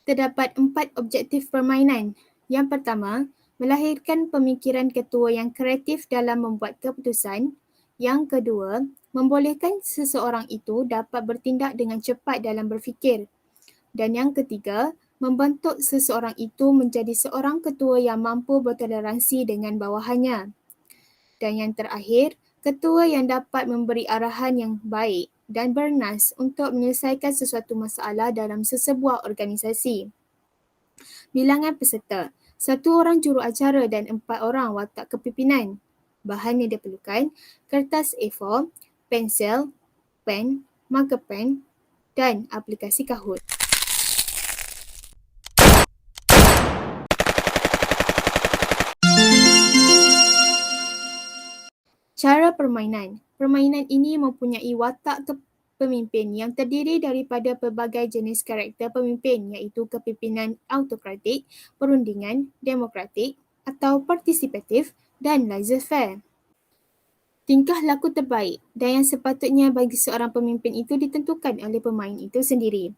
Terdapat 4 objektif permainan. Yang pertama, melahirkan pemikiran ketua yang kreatif dalam membuat keputusan. Yang kedua, membolehkan seseorang itu dapat bertindak dengan cepat dalam berfikir. Dan yang ketiga, membentuk seseorang itu menjadi seorang ketua yang mampu bertoleransi dengan bawahannya. Dan yang terakhir, ketua yang dapat memberi arahan yang baik dan bernas untuk menyelesaikan sesuatu masalah dalam sesebuah organisasi. Bilangan peserta, 1 orang juruacara dan 4 orang watak kepimpinan. Bahan yang diperlukan, kertas A4, pensel, pen, marker pen dan aplikasi Kahoot. Cara permainan. Permainan ini mempunyai watak pemimpin yang terdiri daripada pelbagai jenis karakter pemimpin iaitu kepimpinan autokratik, perundingan, demokratik atau partisipatif dan laissez-faire. Tingkah laku terbaik dan yang sepatutnya bagi seorang pemimpin itu ditentukan oleh pemain itu sendiri.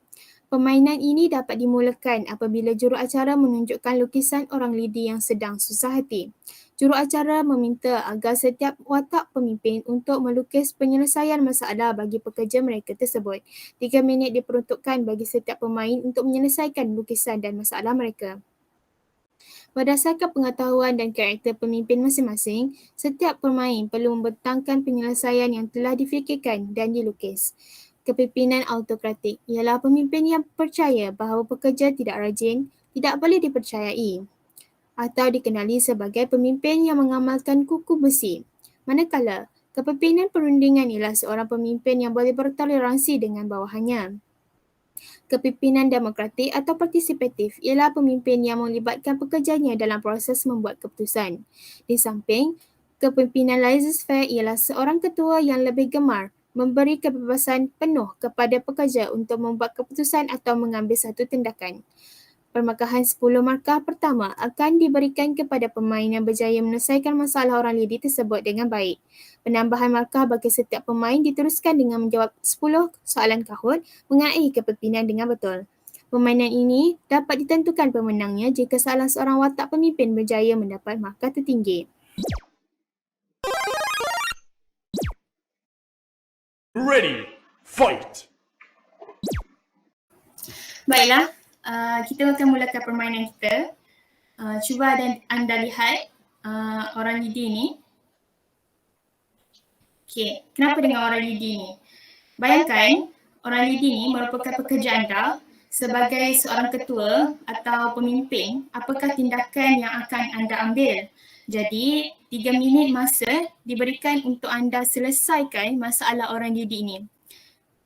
Permainan ini dapat dimulakan apabila juruacara menunjukkan lukisan orang lidi yang sedang susah hati. Juruacara meminta agar setiap watak pemimpin untuk melukis penyelesaian masalah bagi pekerja mereka tersebut. 3 minit diperuntukkan bagi setiap pemain untuk menyelesaikan lukisan dan masalah mereka. Berdasarkan pengetahuan dan karakter pemimpin masing-masing, setiap pemain perlu membentangkan penyelesaian yang telah difikirkan dan dilukis. Kepimpinan autokratik ialah pemimpin yang percaya bahawa pekerja tidak rajin, tidak boleh dipercayai atau dikenali sebagai pemimpin yang mengamalkan kuku besi. Manakala, kepimpinan perundingan ialah seorang pemimpin yang boleh bertoleransi dengan bawahannya. Kepimpinan demokratik atau partisipatif ialah pemimpin yang melibatkan pekerjanya dalam proses membuat keputusan. Di samping, kepimpinan laissez-faire ialah seorang ketua yang lebih gemar memberi kebebasan penuh kepada pekerja untuk membuat keputusan atau mengambil satu tindakan. Permarkahan 10 markah pertama akan diberikan kepada pemain yang berjaya menyelesaikan masalah orang lidi tersebut dengan baik. Penambahan markah bagi setiap pemain diteruskan dengan menjawab 10 soalan Kahoot mengenai kepimpinan dengan betul. Permainan ini dapat ditentukan pemenangnya jika salah seorang watak pemimpin berjaya mendapat markah tertinggi. Ready, fight! Baiklah, kita akan mulakan permainan kita. Cuba anda lihat orang lidi ni. Okey, kenapa dengan orang lidi ni? Bayangkan orang lidi ni merupakan pekerja anda sebagai seorang ketua atau pemimpin. Apakah tindakan yang akan anda ambil? Jadi, 3 minit masa diberikan untuk anda selesaikan masalah orang lidi ini.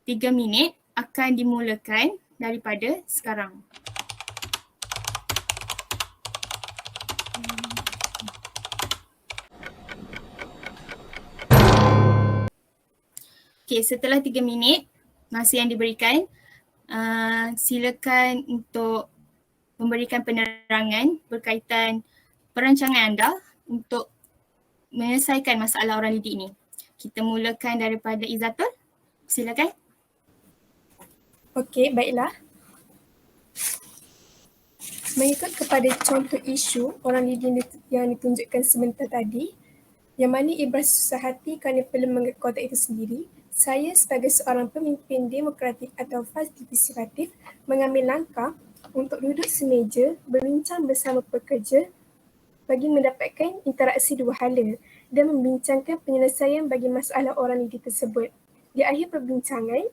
3 minit akan dimulakan daripada sekarang. Okey, setelah 3 minit masa yang diberikan, silakan untuk memberikan penerangan berkaitan perancangan anda untuk menyelesaikan masalah orang lidi ini. Kita mulakan daripada Izzatul. Silakan. Okey, baiklah. Mengikut kepada contoh isu orang lidi yang ditunjukkan sebentar tadi, yang mana ibrah susah hati kerana perlu menggait kotak itu sendiri, saya sebagai seorang pemimpin demokratik atau partisipatif mengambil langkah untuk duduk semeja berbincang bersama pekerja bagi mendapatkan interaksi dua hala dan membincangkan penyelesaian bagi masalah orang lidi tersebut. Di akhir perbincangan,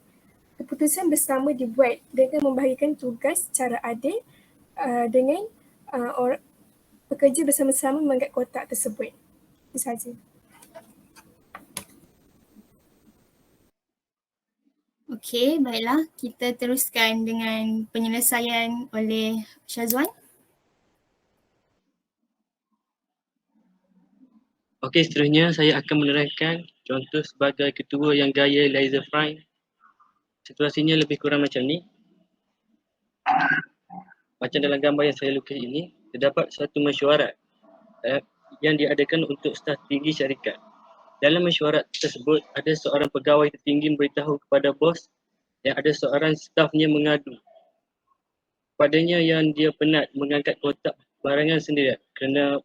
keputusan bersama dibuat dengan membahagikan tugas secara adil dengan pekerja bersama-sama menggait kotak tersebut. Itu sahaja. Okey, baiklah. Kita teruskan dengan penyelesaian oleh Syazwan. Okey, seterusnya saya akan menerangkan contoh sebagai ketua yang gaya laser prime. Situasinya lebih kurang macam ni. Macam dalam gambar yang saya lukis ini, terdapat satu mesyuarat yang diadakan untuk staf tinggi syarikat. Dalam mesyuarat tersebut, ada seorang pegawai tertinggi memberitahu kepada bos yang ada seorang stafnya mengadu padanya yang dia penat mengangkat kotak barangan sendirian kerana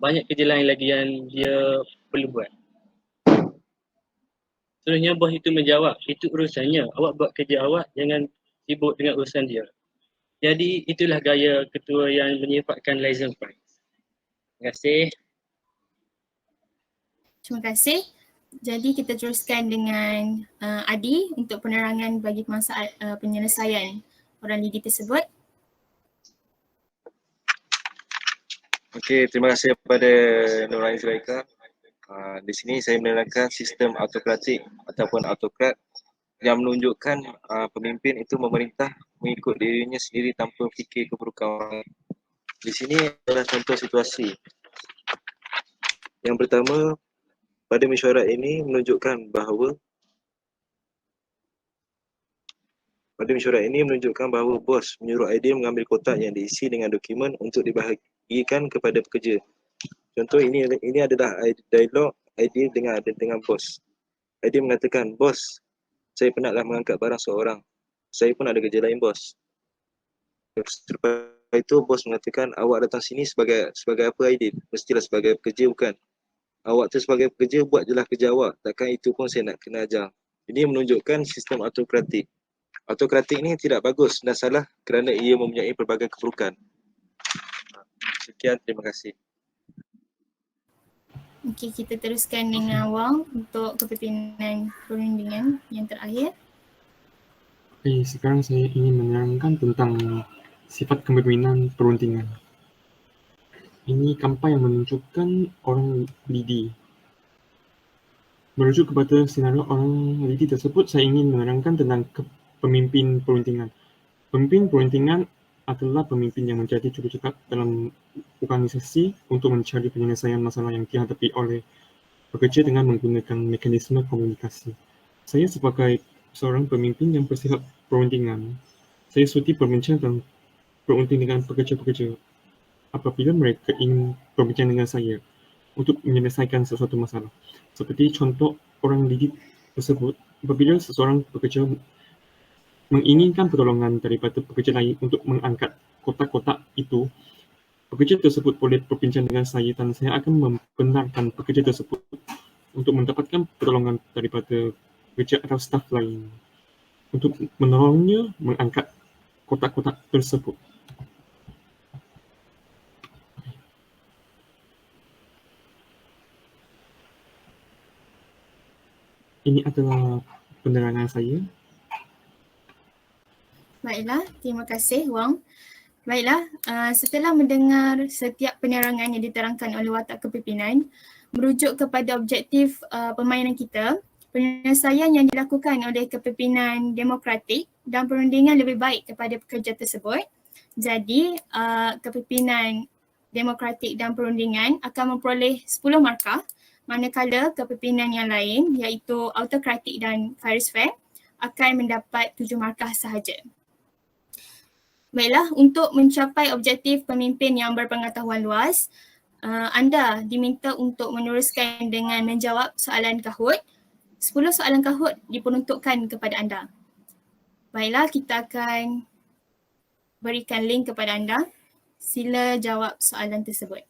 banyak kerja lain lagi yang dia perlu buat. Seterusnya bos itu menjawab, itu urusannya, awak buat kerja awak, jangan sibuk dengan urusan dia. Jadi itulah gaya ketua yang menyifatkan laser prime. Terima kasih. Terima kasih. Jadi kita teruskan dengan Adi untuk penerangan bagi penyelesaian orang lidi tersebut. Okey, terima kasih kepada Nuraini Zulaika. Di sini saya menerangkan sistem autokratik ataupun autokrat yang menunjukkan pemimpin itu memerintah mengikut dirinya sendiri tanpa fikir keburukan orang. Di sini adalah contoh situasi. Yang pertama, pada mesyuarat ini menunjukkan bahawa bos menyuruh Aidil mengambil kotak yang diisi dengan dokumen untuk dibahagikan kepada pekerja. Contoh ini adalah dialog Aidil dengan bos. Aidil mengatakan, bos, saya penatlah mengangkat barang seorang. Saya pun ada kerja lain, bos. Selepas itu bos mengatakan, awak datang sini sebagai apa, Aidil? Mestilah sebagai pekerja, bukan? Awak tu sebagai pekerja, buat je lah kerja awak. Takkan itu pun saya nak kena ajar. Ini menunjukkan sistem autokratik. Autokratik ini tidak bagus dan salah kerana ia mempunyai pelbagai keburukan. Sekian, terima kasih. Okey, kita teruskan dengan Wang untuk kepimpinan perundingan yang terakhir. Okey, sekarang saya ingin menerangkan tentang sifat kepemimpinan perundingan. Ini kampai yang menunjukkan orang lidi. Merujuk kepada senario orang lidi tersebut, saya ingin menerangkan tentang pemimpin perundingan. Pemimpin perundingan adalah pemimpin yang menjadi jurukacak dalam organisasi untuk mencari penyelesaian masalah yang dihadapi oleh pekerja dengan menggunakan mekanisme komunikasi. Saya sebagai seorang pemimpin yang bersifat perundingan, saya sudi berbincang dan berunding dengan pekerja-pekerja apabila mereka ingin berbincang dengan saya untuk menyelesaikan sesuatu masalah. Seperti contoh orang lidi tersebut, apabila seseorang pekerja menginginkan pertolongan daripada pekerja lain untuk mengangkat kotak-kotak itu, pekerja tersebut boleh berbincang dengan saya dan saya akan membenarkan pekerja tersebut untuk mendapatkan pertolongan daripada pekerja atau staf lain untuk menolongnya mengangkat kotak-kotak tersebut. Ini adalah penerangan saya. Baiklah, terima kasih Wang. Baiklah, setelah mendengar setiap penerangan yang diterangkan oleh watak kepimpinan, merujuk kepada objektif permainan kita, penyelesaian yang dilakukan oleh kepimpinan demokratik dan perundingan lebih baik kepada pekerja tersebut. Jadi, kepimpinan demokratik dan perundingan akan memperoleh 10 markah, manakala kepimpinan yang lain iaitu autokratik dan fair akan mendapat 7 markah sahaja. Baiklah, untuk mencapai objektif pemimpin yang berpengetahuan luas, anda diminta untuk meneruskan dengan menjawab soalan Kahoot. 10 soalan Kahoot diperuntukkan kepada anda. Baiklah, kita akan berikan link kepada anda. Sila jawab soalan tersebut.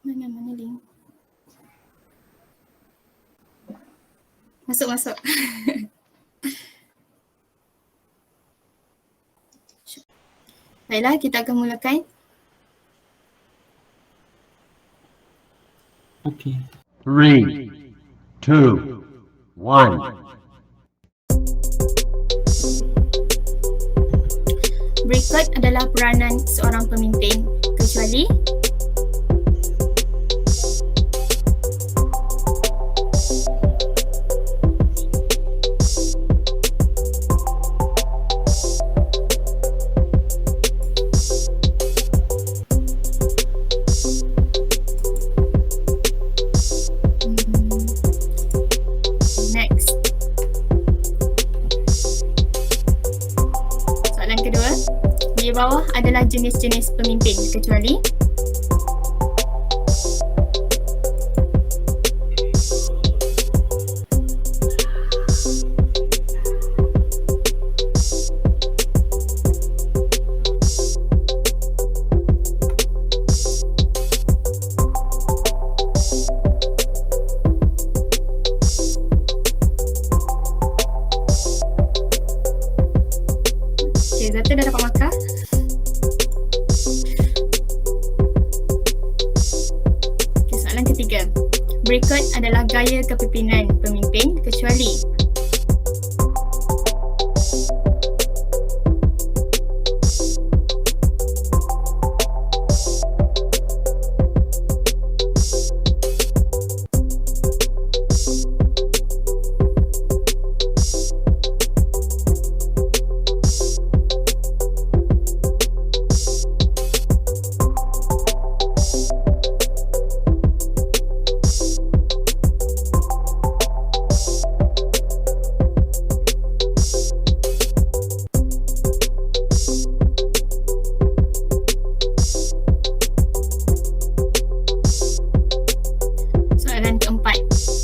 Mana link? Masuk. Baiklah, kita akan mulakan. Okey. 3, 2, 1. Berikut adalah peranan seorang pemimpin, kecuali Di bawah adalah jenis-jenis pemimpin kecuali Zata dah dapat markah? Okay, soalan ketiga. Berikut adalah gaya kepimpinan pemimpin kecuali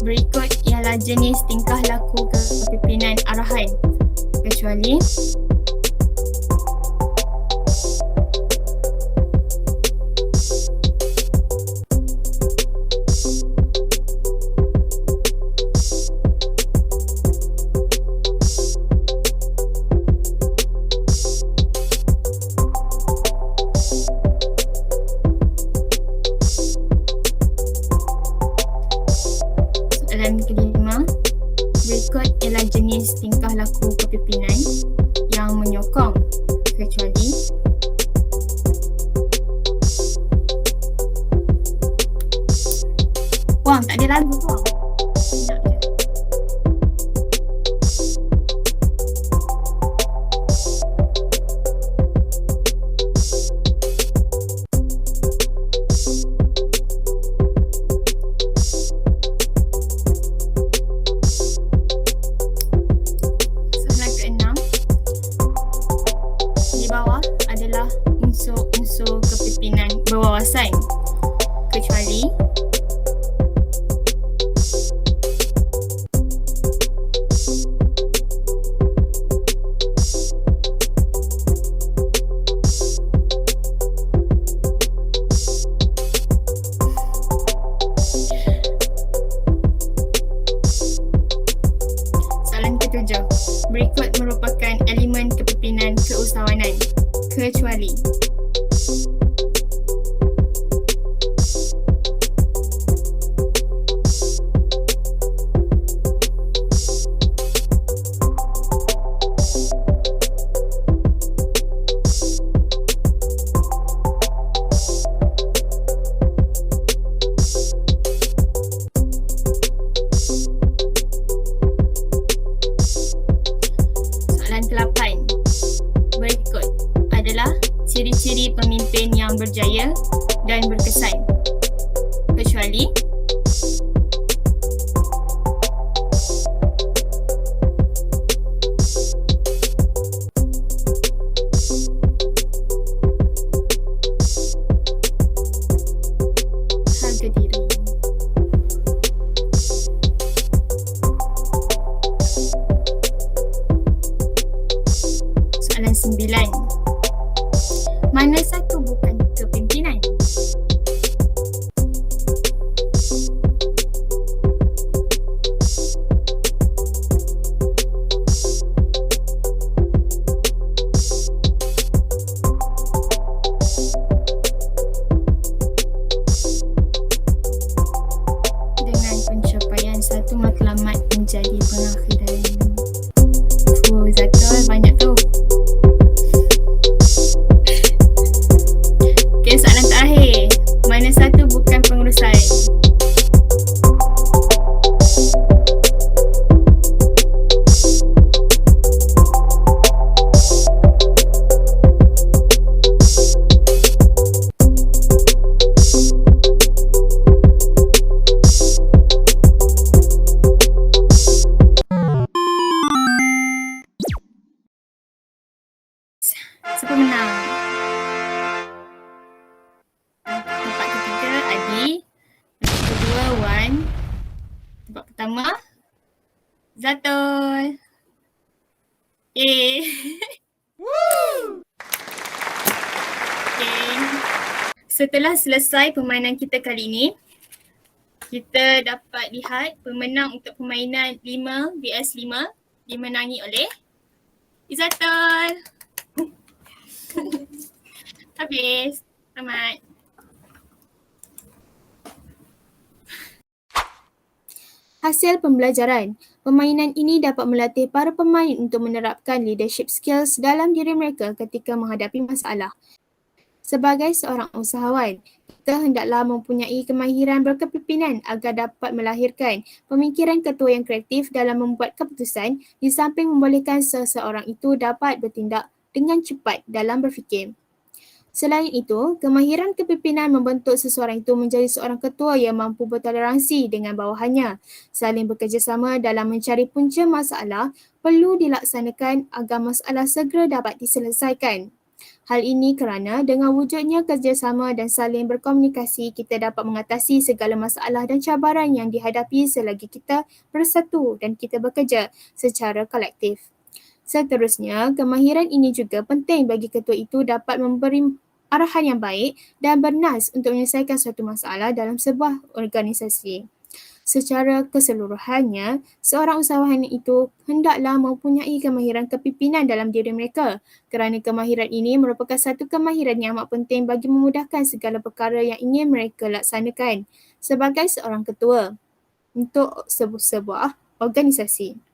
berikut ialah jenis tingkah laku kepimpinan arahan kecuali soalan kelima. Berikut ialah jenis tingkah laku kepimpinan yang menyokong kecuali Wang, tak ada lagu tu Wang. Sekejap je. Soalan keenam. Di bawah adalah unsur-unsur kepimpinan berwawasan kecuali soalan ketujuh. Berikut merupakan elemen kepimpinan keusahawanan kecuali soalan ke-8. Berikut adalah ciri-ciri pemimpin yang berjaya dan berkesan kecuali harga diri. Soalan 9. Mana satu bukan kepimpinan? Dengan pencapaian satu matlamat menjadi pengakhiran. Zatul banyak tu. Okay, soalan terakhir. Mana satu bukan pengurusan? Siapa menang? Okay. Okay. Setelah selesai permainan kita kali ini, kita dapat lihat pemenang untuk permainan 5 vs 5 dimenangi oleh Izzatul. Habis. Selamat. Hasil pembelajaran. Permainan ini dapat melatih para pemain untuk menerapkan leadership skills dalam diri mereka ketika menghadapi masalah. Sebagai seorang usahawan, kita hendaklah mempunyai kemahiran berkepimpinan agar dapat melahirkan pemikiran ketua yang kreatif dalam membuat keputusan di samping membolehkan seseorang itu dapat bertindak dengan cepat dalam berfikir. Selain itu, kemahiran kepimpinan membentuk seseorang itu menjadi seorang ketua yang mampu bertoleransi dengan bawahannya. Saling bekerjasama dalam mencari punca masalah perlu dilaksanakan agar masalah segera dapat diselesaikan. Hal ini kerana dengan wujudnya kerjasama dan saling berkomunikasi, kita dapat mengatasi segala masalah dan cabaran yang dihadapi selagi kita bersatu dan kita bekerja secara kolektif. Seterusnya, kemahiran ini juga penting bagi ketua itu dapat memberi arahan yang baik dan bernas untuk menyelesaikan suatu masalah dalam sebuah organisasi. Secara keseluruhannya, seorang usahawan itu hendaklah mempunyai kemahiran kepimpinan dalam diri mereka kerana kemahiran ini merupakan satu kemahiran yang amat penting bagi memudahkan segala perkara yang ingin mereka laksanakan sebagai seorang ketua untuk sebuah organisasi.